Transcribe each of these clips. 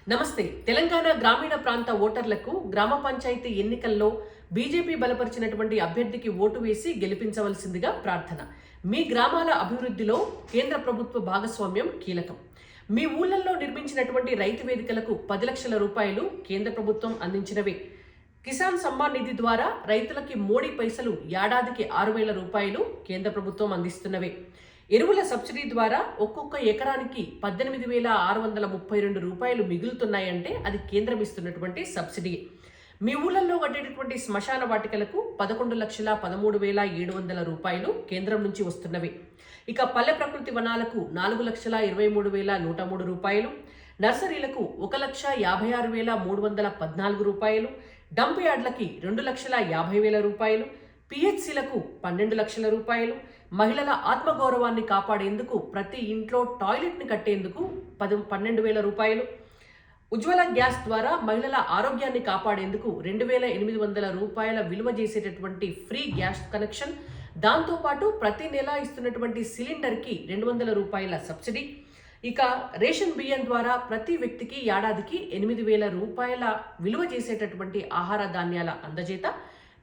నమస్తే. తెలంగాణ గ్రామీణ ప్రాంత ఓటర్లకు గ్రామ పంచాయతీ ఎన్నికల్లో బీజేపీ బలపరిచినటువంటి అభ్యర్థికి ఓటు వేసి గెలిపించవలసిందిగా ప్రార్థన. మీ గ్రామాల అభివృద్ధిలో కేంద్ర ప్రభుత్వ భాగస్వామ్యం కీలకం. మీ ఊళ్ళల్లో నిర్మించినటువంటి రైతు వేదికలకు 10 లక్షల రూపాయలు కేంద్ర ప్రభుత్వం అందించినవే. కిసాన్ సమ్మాన్ నిధి ద్వారా రైతులకి మోడీ పైసలు ఏడాదికి 6,000 రూపాయలు కేంద్ర ప్రభుత్వం అందిస్తున్నవే. ఎరువుల సబ్సిడీ ద్వారా ఒక్కొక్క ఎకరానికి 18,632 రూపాయలు మిగులుతున్నాయంటే అది కేంద్రం ఇస్తున్నటువంటి సబ్సిడీ. మీ ఊళ్ళల్లో కట్టేటటువంటి శ్మశాన వాటికలకు 11,13,700 రూపాయలు కేంద్రం నుంచి వస్తున్నవి. ఇక పల్లె ప్రకృతి వనాలకు 4,23,103 రూపాయలు, నర్సరీలకు 1,56,314 రూపాయలు, డంప్ యార్డ్లకి 2,50,000 రూపాయలు, పిహెచ్సిలకు 12 లక్షల రూపాయలు, మహిళల ఆత్మగౌరవాన్ని కాపాడేందుకు ప్రతి ఇంట్లో టాయిలెట్ని కట్టేందుకు 12,000 రూపాయలు, ఉజ్వల గ్యాస్ ద్వారా మహిళల ఆరోగ్యాన్ని కాపాడేందుకు 2,800 రూపాయల విలువ చేసేటటువంటి ఫ్రీ గ్యాస్ కనెక్షన్, దాంతోపాటు ప్రతి నెల ఇస్తున్నటువంటి సిలిండర్కి 200 రూపాయల సబ్సిడీ. ఇక రేషన్ బియ్యం ద్వారా ప్రతి వ్యక్తికి ఏడాదికి 8,000 రూపాయల విలువ చేసేటటువంటి ఆహార ధాన్యాల అందజేత,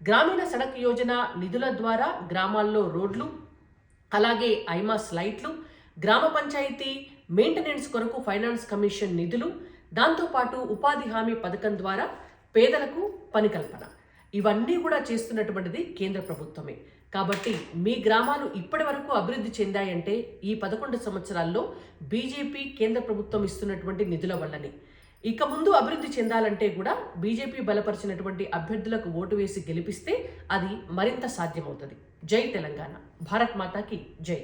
గ్రామీణ సడక్ యోజన నిధుల ద్వారా గ్రామాల్లో రోడ్లు, అలాగే ఐమాస్ లైట్లు, గ్రామ పంచాయతీ మెయింటెనెన్స్ కొరకు ఫైనాన్స్ కమిషన్ నిధులు, దాంతోపాటు ఉపాధి హామీ పథకం ద్వారా పేదలకు పని కల్పన, ఇవన్నీ కూడా చేస్తున్నటువంటిది కేంద్ర ప్రభుత్వమే. కాబట్టి మీ గ్రామాలు ఇప్పటి వరకు అభివృద్ధి చెందాయంటే ఈ 11 సంవత్సరాల్లో బీజేపీ కేంద్ర ప్రభుత్వం ఇస్తున్నటువంటి నిధుల వల్లనే. ఇక ముందు అభివృద్ధి చెందాలంటే కూడా బీజేపీ బలపరిచినటువంటి అభ్యర్థులకు ఓటు వేసి గెలిపిస్తే అది మరింత సాధ్యమవుతుంది. జై తెలంగాణ. భారత్ మాతాకి జై.